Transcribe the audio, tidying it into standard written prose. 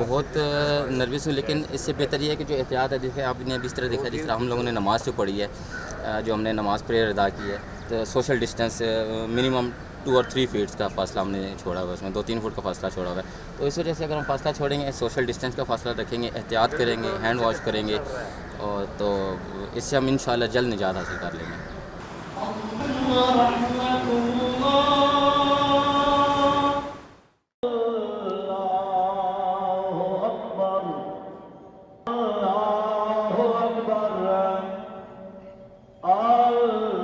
बहुत नर्वस हूँ, लेकिन इससे बेहतर ये है कि जो एहतियात है, जैसे आपने अभी इस तरह देखा, जिस तरह हम लोगों ने नमाज़ जो पढ़ी है, जो हमने नमाज़ प्रेयर अदा की है, तो सोशल डिस्टेंस मिनिमम 2 और 3 फीट्स का फासला हमने छोड़ा हुआ है, उसमें 2-3 फुट का फासला छोड़ा हुआ है। तो इस वजह से अगर हम फासला छोड़ेंगे, सोशल डिस्टेंस का फासला रखेंगे, एहतियात करेंगे, हैंड वॉश करेंगे, और तो इससे हम इंशाअल्लाह जल्द निजात हासिल कर लेंगे। Allah